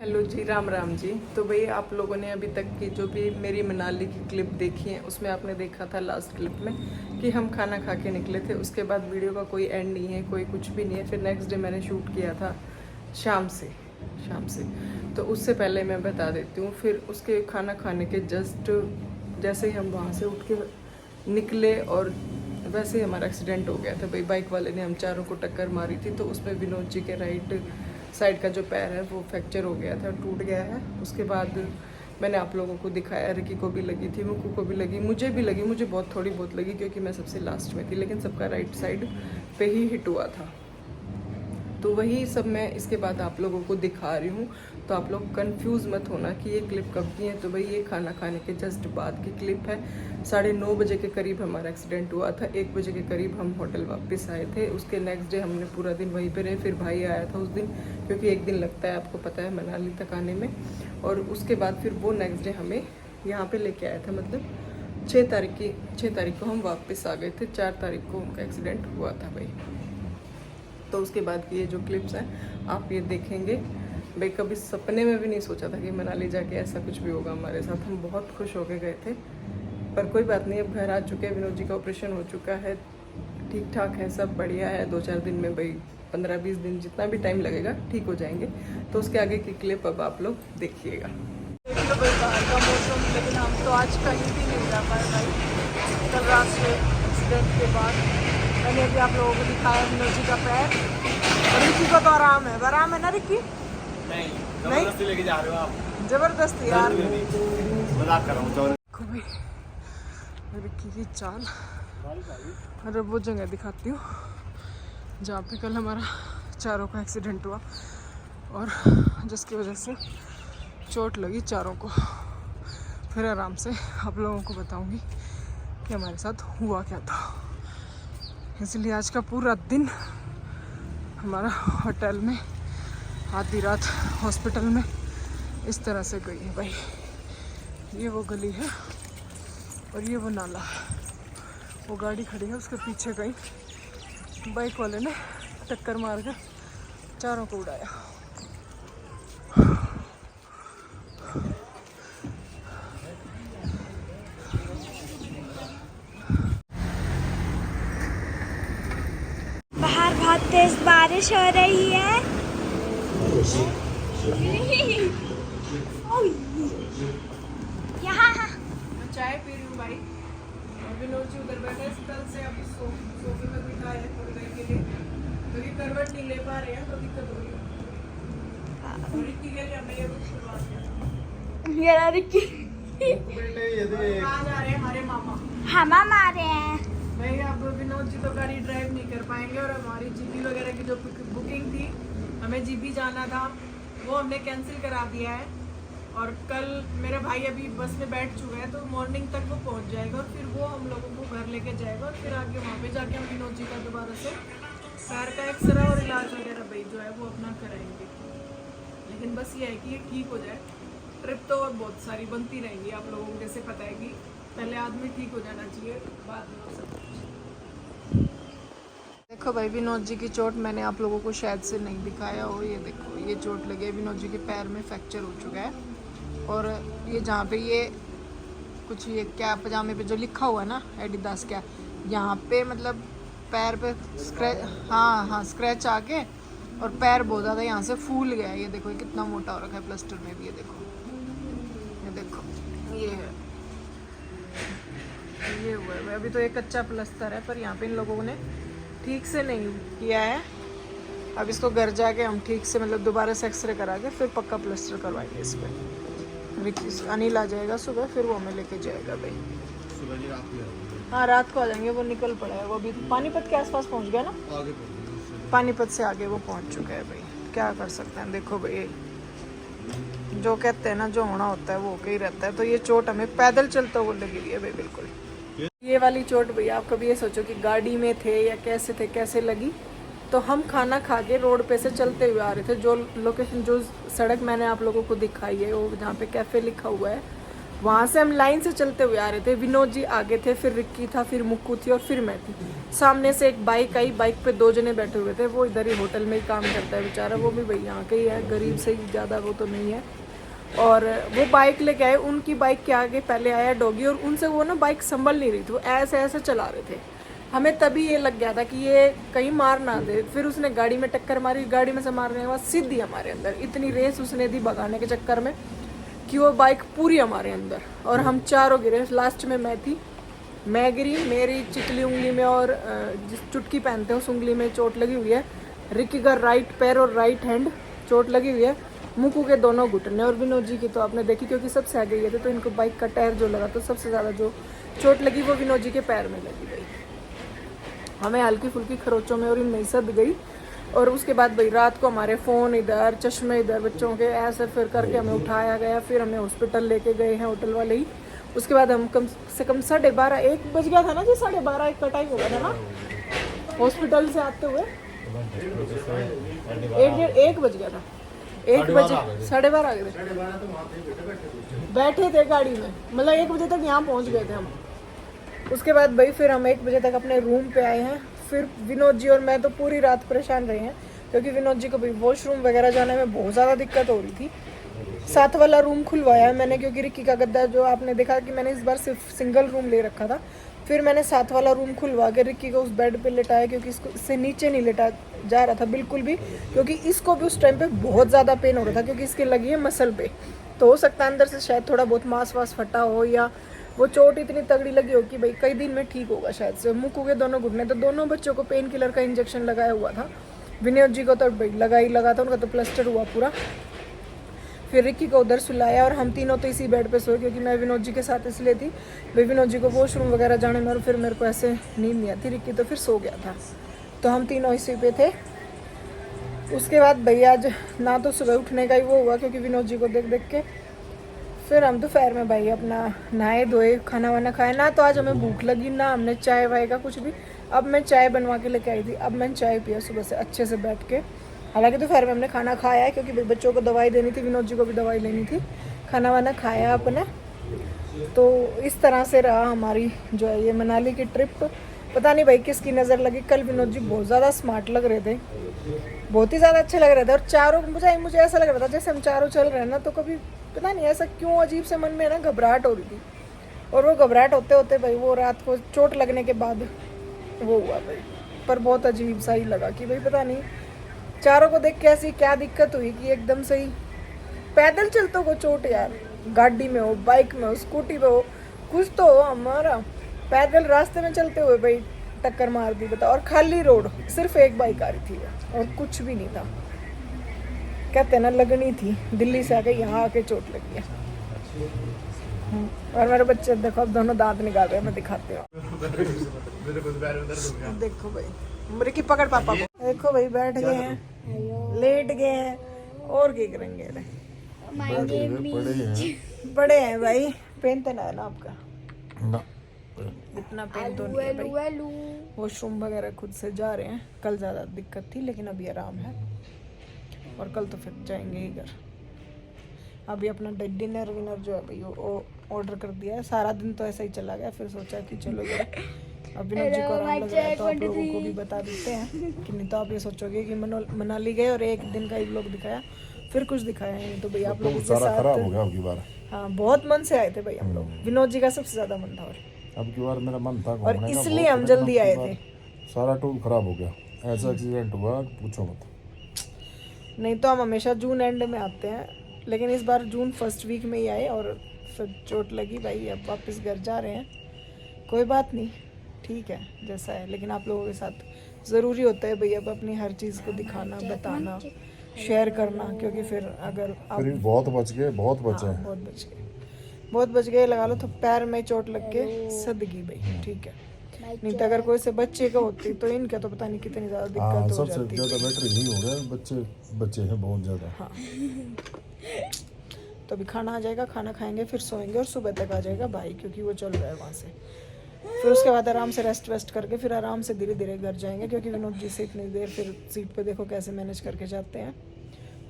Hello जी, राम राम जी। तो भाई आप लोगों ने अभी तक की जो भी मेरी मनाली की क्लिप देखी है उसमें आपने देखा था लास्ट क्लिप में कि हम खाना खा के निकले थे। उसके बाद वीडियो का कोई एंड नहीं है, कोई कुछ भी नहीं है। फिर नेक्स्ट डे मैंने शूट किया था शाम से। तो उससे पहले मैं बता देती हूँ, फिर उसके खाना खाने के जस्ट जैसे ही हम वहाँ से उठ के निकले और वैसे ही हमारा एक्सीडेंट हो गया था। भाई बाइक वाले ने हम चारों को टक्कर मारी थी, तो उसमें विनोद जी के राइट साइड का जो पैर है वो फ्रैक्चर हो गया था, टूट गया है। उसके बाद मैंने आप लोगों को दिखाया, रिकी को भी लगी थी, मुक्कू को भी लगी, मुझे भी लगी, मुझे बहुत थोड़ी बहुत लगी क्योंकि मैं सबसे लास्ट में थी, लेकिन सबका राइट साइड पे ही हिट हुआ था। तो वही सब मैं इसके बाद आप लोगों को दिखा रही हूँ, तो आप लोग कंफ्यूज मत होना कि ये क्लिप कब की है। तो भाई ये खाना खाने के जस्ट बाद की क्लिप है। 9:30 बजे के करीब हमारा एक्सीडेंट हुआ था। 1 बजे के करीब हम होटल वापस आए थे। उसके नेक्स्ट डे हमने पूरा दिन वहीं पे रहे। फिर भाई आया था उस दिन, क्योंकि एक दिन लगता है, आपको पता है, मनाली तक आने में। और उसके बाद फिर वो नेक्स्ट डे हमें यहाँ पर लेके आया था, मतलब 6 तारीख को हम वापस आ गए थे। 4 तारीख को उनका एक्सीडेंट हुआ था भाई। तो उसके बाद की ये जो क्लिप्स हैं आप ये देखेंगे। भाई कभी सपने में भी नहीं सोचा था कि मनाली जाके ऐसा कुछ भी होगा हमारे साथ। हम बहुत खुश होके गए थे, पर कोई बात नहीं, अब घर आ चुके हैं। विनोद जी का ऑपरेशन हो चुका है, ठीक ठाक है, सब बढ़िया है। 2-4 दिन में, भाई 15-20 दिन, जितना भी टाइम लगेगा, ठीक हो जाएंगे। तो उसके आगे की क्लिप अब आप लोग देखिएगा। देख लो भाई बाहर का मौसम, लेकिन हम तो आज कहीं भी नहीं जा पाए भाई। कल रात से एक्सीडेंट के बाद मैंने अभी आप लोगों को दिखाया विनोद जी का पैर, और रिक्की को तो आराम है ना रिक्की? नहीं, जबरदस्ती लेके जा रहे हो आप। जबरदस्ती यार, मजाक कर रहा हूँ। रिक्की की चाल। और अब वो जगह दिखाती हूँ जहाँ पे कल हमारा चारों का एक्सीडेंट हुआ और जिसकी वजह से चोट लगी चारों को। फिर आराम से आप लोगों को बताऊंगी कि हमारे साथ हुआ क्या था। इसलिए आज का पूरा दिन हमारा होटल में, आधी रात हॉस्पिटल में, इस तरह से गई है भाई। ये वो गली है और ये वो नाला है। वो गाड़ी खड़ी है, उसके पीछे गई, बाइक वाले ने टक्कर मार कर चारों को उड़ाया। बाहर बहुत तेज बारिश हो रही है। यहाँ मैं चाय पी रही हूँ भाई, और विनोद जी उधर बैठे कल से। अभी सोफे में बिठाए हैं थोड़ी देर के लिए, क्योंकि करवट नहीं ले पा रहे हैं तो दिक्कत हो रही है। और रिक्की के लिए हमने ये कुछ शुरुआत किया। ये रिक्की कहाँ जा रहे हैं हमारे मामा? हम मारे हैं भाई अब विनोद जी तो गाड़ी ड्राइव नहीं कर पाएंगे, और हमारी जीपी वगैरह की जो बुकिंग थी, हमें जीपी जाना था, वो हमने कैंसिल करा दिया है। और कल मेरा भाई अभी बस में बैठ चुका है, तो मॉर्निंग तक वो पहुंच जाएगा, और फिर वो हम लोगों को घर लेके जाएगा, और फिर आगे वहाँ पे जाके हम विनोद जी का दोबारा से पैर का एक्सरे और इलाज वगैरह भाई जो है वो अपना कराएंगे। लेकिन बस ये है कि ये ठीक हो जाए। ट्रिप तो और बहुत सारी बनती रहेंगी, आप लोगों को जैसे पता है कि पहले आदमी ठीक हो जाना चाहिए, बाद में हो सकता है। देखो भाई विनोद जी की चोट मैंने आप लोगों को शायद से नहीं दिखाया हो। ये देखो, ये चोट लगी है, विनोद जी के पैर में फ्रैक्चर हो चुका है। और ये जहाँ पे ये कुछ, ये क्या पजामे पे जो लिखा हुआ है ना एडिडास क्या, यहाँ पे मतलब पैर पे स्क्रैच, हाँ स्क्रैच आके, और पैर बहुत ज़्यादा यहाँ से फूल गया है। ये देखो, ये कितना मोटा हो रखा है प्लास्टर में भी। ये देखो, ये है, ये हुआ है। अभी तो एक कच्चा प्लास्टर है, पर यहाँ पे इन लोगों ने ठीक से नहीं किया है। अब इसको घर जाके हम ठीक से, मतलब दोबारा से एक्सरे करा के फिर पक्का प्लास्टर करवाएंगे इस पर। अनिल आ जाएगा सुबह, फिर वो हमें लेके जाएगा भाई। हाँ रात को आ जाएंगे, वो निकल पड़ा है, वो अभी पानीपत के आसपास पहुंच गया ना, पानीपत से आगे वो पहुंच चुका है भाई। क्या कर सकते हैं, देखो भाई, जो कहते हैं ना, जो होना होता है वो होके ही रहता है। तो ये चोट हमें पैदल चलते हुए लगी हुई है भाई, बिल्कुल। ये वाली चोट भैया, आप कभी ये सोचो कि गाड़ी में थे या कैसे लगी। तो हम खाना खा के रोड पे से चलते हुए आ रहे थे। जो लोकेशन, जो सड़क मैंने आप लोगों को दिखाई है, वो जहाँ पे कैफ़े लिखा हुआ है, वहाँ से हम लाइन से चलते हुए आ रहे थे, विनोद जी आगे थे, फिर रिक्की था, फिर मुक्कू थी और फिर मैं थी। सामने से एक बाइक आई, बाइक पे 2 जने बैठे हुए थे, वो इधर ही होटल में ही काम करता है बेचारा, वो भी भाई यहाँ के ही है, गरीब से ही ज़्यादा वो तो नहीं है। और वो बाइक लेके आए, उनकी बाइक के आगे पहले आया डॉगी और उनसे वो ना बाइक संभल नहीं रही थी, वो ऐसे ऐसे चला रहे थे। हमें तभी ये लग गया था कि ये कहीं मार ना दे, फिर उसने गाड़ी में टक्कर मारी, गाड़ी में से मारने के बाद सीधी हमारे अंदर, इतनी रेस उसने दी भगाने के चक्कर में कि वो बाइक पूरी हमारे अंदर, और हम चारों गिरे। लास्ट में मैं थी, मैं गिरी, मेरी चिकली उंगली में और जिस चुटकी पहनते हैं उस उंगली में चोट लगी हुई है। रिक्की का राइट पैर और राइट हैंड चोट लगी हुई है, मुकू के दोनों घुटने, और विनोद जी की तो आपने देखी क्योंकि सबसे आगे गए थे, तो इनको बाइक का टायर जो लगा तो सबसे ज़्यादा जो चोट लगी वो विनोद जी के पैर में लगी गई। हमें हल्की फुल्की खरोचों में और इनमें सद गई। और उसके बाद भाई रात को हमारे फ़ोन इधर, चश्मे इधर, बच्चों के ऐसे फिर करके हमें उठाया गया, फिर हमें हॉस्पिटल लेके गए हैं होटल वाले ही। उसके बाद हम कम से कम 12:30 1 बज गया था ना जी, 12:30 1 का टाइम हो गया था ना हॉस्पिटल से आते हुए, 1 बज गया था, 1 बजे 12:30 आ गए थे, बैठे थे गाड़ी में, मतलब 1 बजे तक यहाँ पहुँच गए थे हम। उसके बाद भाई फिर हम 1 बजे तक अपने रूम पे आए हैं। फिर विनोद जी और मैं तो पूरी रात परेशान रहे हैं क्योंकि विनोद जी को भी वॉशरूम वगैरह जाने में बहुत ज़्यादा दिक्कत हो रही थी। 7 वाला रूम खुलवाया है मैंने, क्योंकि रिक्की का गद्दा जो आपने देखा कि मैंने इस बार सिर्फ सिंगल रूम ले रखा था, फिर मैंने 7 वाला रूम खुलवा के रिक्की को उस बेड पे लेटाया, क्योंकि इससे नीचे नहीं लेटा जा रहा था बिल्कुल भी, क्योंकि इसको भी उस टाइम पे बहुत ज़्यादा पेन हो रहा था, क्योंकि इसके लगी है मसल पे, तो हो सकता है अंदर से शायद थोड़ा बहुत मांस वास फटा हो, या वो चोट इतनी तगड़ी लगी हो कि भाई कई दिन में ठीक होगा शायद से। मुक्कू के दोनों घुटने, तो दोनों बच्चों को पेन किलर का इंजेक्शन लगाया हुआ था, विनोद जी को तो भाई लगा था, उनका तो प्लास्टर हुआ पूरा। फिर रिक्की को उधर सुलाया और हम तीनों तो इसी बेड पे सोए, क्योंकि मैं विनोद जी के साथ इसलिए थी भाई विनोद जी को वॉशरूम वगैरह जाने में, और फिर मेरे को ऐसे नींद नहीं आती, रिक्की तो फिर सो गया था, तो हम तीनों इसी पे थे। उसके बाद भैया आज ना तो सुबह उठने का ही वो हुआ, क्योंकि विनोद जी को देख देख के, फिर हम दोपहर में भाई अपना नहाए धोए, खाना वाना खाए ना, तो आज हमें भूख लगी ना हमने चाय वाय का कुछ भी। अब मैं चाय बनवा के लेके आई थी, अब मैंने चाय पिया सुबह से अच्छे से बैठ के। हालांकि दोपहर में हमने खाना खाया है, क्योंकि बच्चों को दवाई देनी थी, विनोद जी को भी दवाई लेनी थी, खाना वाना खाया अपने। तो इस तरह से रहा हमारी जो है ये मनाली की ट्रिप। पता नहीं भाई किसकी नज़र लगी, कल विनोद जी बहुत ज़्यादा स्मार्ट लग रहे थे, बहुत ही ज़्यादा अच्छे लग रहे थे, और चारों मुझे ऐसा लग रहा था जैसे हम चारों चल रहे हैं ना, तो कभी पता नहीं ऐसा क्यों अजीब से मन में ना घबराहट हो रही थी, और वो घबराहट होते होते भाई वो रात को चोट लगने के बाद वो हुआ भाई। पर बहुत अजीब सा ही लगा कि भाई पता नहीं चारों को देख के ऐसी क्या दिक्कत हुई कि एकदम से ही पैदल चलते को चोट, यार गाड़ी में हो, बाइक में हो, स्कूटी पे हो, कुछ तो हो हमारा, पैदल रास्ते में चलते हुए भाई टक्कर मार दी बता, और खाली रोड, सिर्फ एक बाइक आ रही थी और कुछ भी नहीं था। कहते ना लगनी थी, दिल्ली से आके यहाँ आके चोट लगी है। और मेरे बच्चे देखो अब दोनों दांत निकाल रहे हैं, मैं दिखाती हूँ। देखो भाई मेरे की पकड़ पापा को, देखो भाई बैठ गए हैं, लेट गए हैं, और क्या करेंगे। बड़े हैं भाई, पेन तो ना है ना आपका ना, इतना पेन तो नहीं है भाई। वॉशरूम वगैरह खुद से जा रहे हैं, कल ज़्यादा दिक्कत थी लेकिन अभी आराम है, और कल तो फिर जाएंगे ही घर। अभी अपना डिनर विनर जो है भाई वो ऑर्डर कर दिया है। सारा दिन तो ऐसा ही चला गया, फिर सोचा कि चलो यार अब विनोद जी को आराम लग रहा है तो आप लोगों को भी बता देते हैं, कि नहीं तो आप ये सोचोगे कि मनाली गए और एक दिन का ही व्लॉग दिखाया, फिर कुछ दिखाया नहीं। तो भाई आप लोगों के साथ खराब हो गया अब की बार। हाँ बहुत मन से आए थे भाई हम लोग, विनोद जी का सबसे ज्यादा मन था, और अब की बार मेरा मन था और इसलिए हम जल्दी आए थे। सारा टूर खराब हो गया, ऐसा एक्सीडेंट हुआ पूछो मत। नहीं तो हम हमेशा जून एंड में आते हैं, लेकिन इस बार जून फर्स्ट वीक में ही आए और फिर चोट लगी भाई, अब वापस घर जा रहे हैं। कोई बात नहीं, ठीक है जैसा है, लेकिन आप लोगों के साथ ज़रूरी होता है भाई अब अपनी हर चीज़ को दिखाना, बताना, शेयर करना, क्योंकि फिर अगर आप बहुत बच गए, बहुत बचे हाँ, बहुत बच गए लगा लो, तो पैर में चोट लग के सदगी भाई, ठीक है। नहीं तो अगर कोई से बच्चे का होती तो इनका तो पता नहीं कितनी ज़्यादा दिक्कत हो जाती। सबसे ज़्यादा बेटर यही हो गया, बच्चे हैं बहुत ज़्यादा। हाँ तो अभी खाना आ जाएगा, खाना खाएंगे, फिर सोएंगे, और सुबह तक आ जाएगा भाई, क्योंकि वो चल रहा है वहाँ से। फिर उसके बाद आराम से रेस्ट वेस्ट करके फिर आराम से धीरे धीरे घर जाएंगे, क्योंकि विनोद जी से इतनी देर फिर सीट पे देखो कैसे मैनेज करके जाते हैं,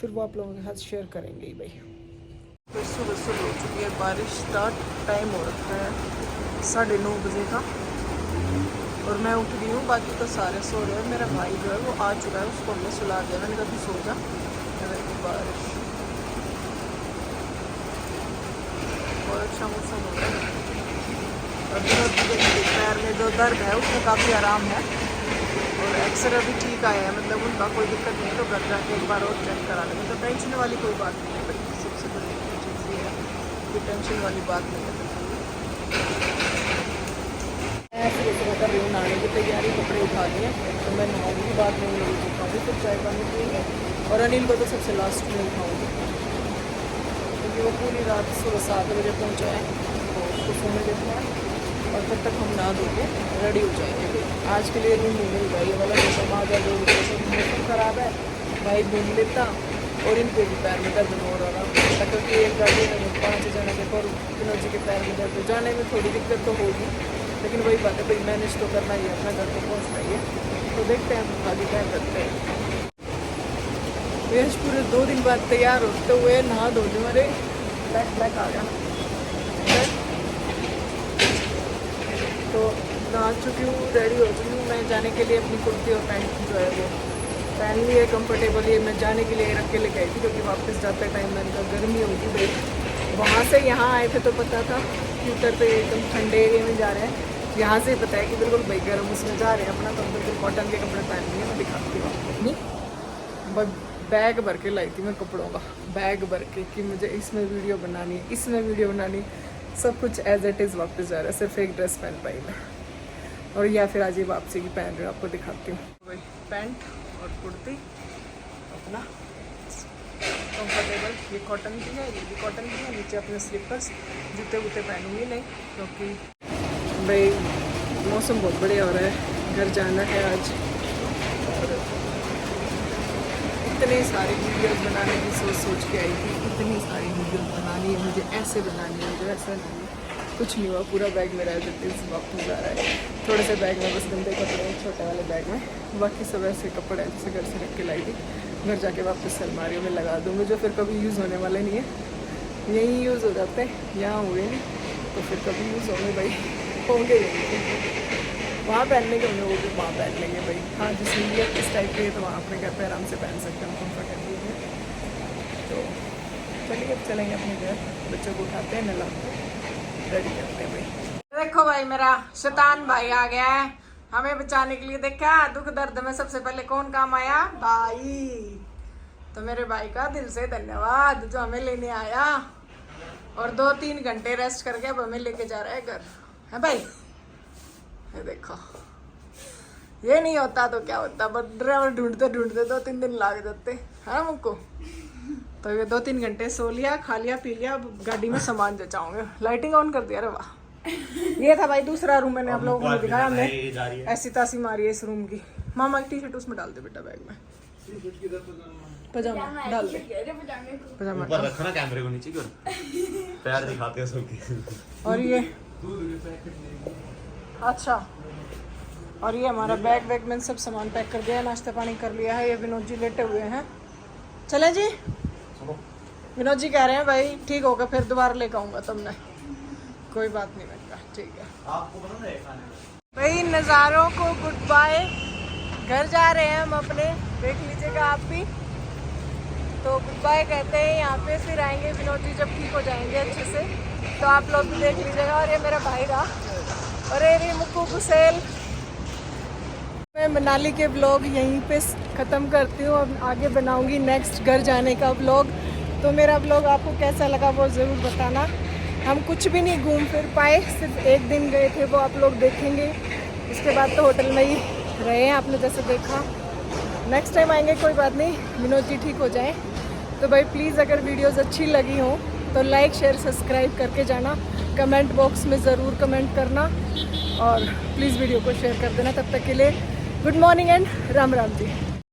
फिर वो आप लोगों के साथ शेयर करेंगे ही भाई। फिर सुबह सुबह हो चुकी है बारिश स्टार्ट। टाइम हो रखा है 9:30 बजे का और मैं उठ गई हूँ। बाकी तो सारे सो रहे हैं। मेरा भाई जो है वो आ चुका है, उसको हमने सुला दिया। मैंने कहा सो जा। बारिश बहुत अच्छा मौसम हो रहा है और पैर में जो दर्द है उसमें काफ़ी आराम है और एक्सरे भी ठीक आया है, मतलब उनका कोई दिक्कत नहीं। तो घर जाके एक बार और चेक करा लेंगे। तो टेंशन वाली कोई बात नहीं है भाई। सबसे बड़ी चीज़ ये है कि टेंशन वाली बात नहीं है। मैं फिर इस कर रही हूँ नहाने की तैयारी, कपड़े उठा लिए तो मैं नहाऊंगी, बाद में नहीं उठाऊँगी, फिर चाय पानी पिएंगे और अनिल को तो सबसे लास्ट में उठाऊँगी क्योंकि वो पूरी रात सुबह 7 बजे पहुँचा है। तो उसको सोने देते हैं और तब तक हम नहा धो के रेडी हो जाएंगे। आज के लिए रूम नहीं मिल रहा, ये वाला मौसम आ जाए, मौसम ख़राब है, भाई घूम लेता और इनके भी पैर में दर्द हो रहा था क्योंकि एक गाड़ी में 5 जने के पर विनोद जी के पैर में दर्द जाने में थोड़ी दिक्कत तो होगी, लेकिन वही बात है भाई, मैनेज तो करना ही है, अपना घर तो पहुँचना ही है। तो देखते हैं खाली टाइम करते हैं। यश पूरे 2 दिन बाद तैयार होते हुए नहा धोने वाले ब्लैक आ गया। तो नहा चुकी हूँ, रेडी हो चुकी हूँ। मैं जाने के लिए अपनी कुर्ती और पैंट जो है वो पहन ली है, कम्फर्टेबल है। मैं जाने के लिए रख के लेके आई थी क्योंकि वापस जाते टाइम मैंने कहा गर्मी होगी भाई। वहाँ से यहाँ आए थे तो पता था कि उतरते एकदम ठंडे एरिया में जा रहे हैं, यहाँ से पता है कि बिल्कुल भाई गर्म उसमें जा रहे हैं। अपना तो बिल्कुल कॉटन के कपड़े पहन लिए। मैं दिखाती हूँ अपनी बैग भर के लाई थी मैं कपड़ों का, बैग भर के कि मुझे इसमें वीडियो बनानी है, इसमें वीडियो बनानी, सब कुछ एज इट इज़ वापस जा रहा है। सिर्फ एक ड्रेस पहन पाई मैं और या फिर आज ये वापसी की पहन रही हूँ, आपको दिखाती हूँ। वही पैंट और कुर्ती अपना कंफर्टेबल, ये कॉटन की है, ये भी कॉटन की है। नीचे अपने स्लीपर्स, जूते वूते पहनूंगी नहीं क्योंकि भाई मौसम बहुत बढ़िया हो रहा है। घर जाना है आज और इतनी सारी वीडियोस बनाने की सोच के आई थी। इतनी सारी वीडियोस बनानी है मुझे, ऐसे बनानी है मुझे, ऐसा नहीं है। कुछ नहीं हुआ, पूरा बैग मेरा वापस जा रहा है। थोड़े से बैग में बस गंदे कपड़े हैं छोटे वाले बैग में, बाकी सब ऐसे कपड़े हैं जैसे घर से रख के लाई थी। घर जाके वापस अलमारियों में लगा दूँगी, जो फिर कभी यूज़ होने वाले नहीं है। यहीं यूज़ हो जाते हैं, यहाँ हुए नहीं तो फिर कभी यूज़ होंगे भाई, होंगे यहीं। वहाँ पहनने के वो भी वहाँ पहन लेंगे भाई। हाँ जिसमें ये इस टाइप के तो वहाँ अपने घर पे आराम से पहन सकते हैं कम्फर्टेबल में। तो चलिए अब चलेंगे अपने घर, बच्चों को उठाते हैं, नहलाते हैं, रेडी करते हैं भाई। देखो भाई मेरा शैतान भाई आ गया है हमें बचाने के लिए। देखा दुख दर्द में सबसे पहले कौन काम आया? भाई। तो मेरे भाई का दिल से धन्यवाद जो हमें लेने आया और 2-3 घंटे रेस्ट करके अब हमें लेके जा रहा है घर, है भाई। ये देखो, ये नहीं होता तो क्या होता, बस ड्राइवर ढूंढते ढूंढते 2-3 दिन लग जाते है हमको। तो ये 2-3 घंटे सो लिया, खा लिया, पी लिया, गाड़ी में सामान जचाऊंगे। लाइटिंग ऑन कर दिया रे वाह। ये था भाई दूसरा रूम, मैंने आप लोगों को दिखाया। हमने ऐसी तासी मारी है इस रूम की। मामा की टी-शर्ट उसमें डाल दे बेटा बैग में, पजामा डाल दे, पजामा रखना कैमरे को नीचे, पैर दिखाते हैं सबके। और ये अच्छा, और ये हमारा बैग वैग में सब सामान पैक कर दिया है, नाश्ता पानी कर लिया है। ये विनोद जी लेटे हुए हैं। चले जी, विनोद जी कह रहे हैं भाई ठीक होगा फिर दोबारा लेकर आऊँगा तुमने। कोई बात नहीं बेटा, ठीक है। आपको पता है भाई नज़ारों को गुड बाय। घर जा रहे हैं हम अपने, देख लीजिएगा आप भी। तो गुड बाय कहते हैं यहाँ पे, फिर आएंगे विनोद जी जब ठीक हो जाएंगे अच्छे से, तो आप लोग भी देख लीजिएगा। और ये मेरा भाई रहा, अरे रे मुक्कू गुसेल। मैं मनाली के व्लॉग यहीं पे ख़त्म करती हूँ। अब आगे बनाऊँगी नेक्स्ट घर जाने का व्लॉग। तो मेरा व्लॉग आपको कैसा लगा वो ज़रूर बताना। हम कुछ भी नहीं घूम फिर पाए, सिर्फ एक दिन गए थे, वो आप लोग देखेंगे। उसके बाद तो होटल में ही रहे हैं, आपने जैसे देखा। नेक्स्ट टाइम आएंगे, कोई बात नहीं, विनोद जी ठीक हो जाएं। तो भाई प्लीज़ अगर वीडियोस अच्छी लगी हो तो लाइक शेयर सब्सक्राइब करके जाना। कमेंट बॉक्स में ज़रूर कमेंट करना और प्लीज़ वीडियो को शेयर कर देना। तब तक के लिए good morning and Ram Ram ji.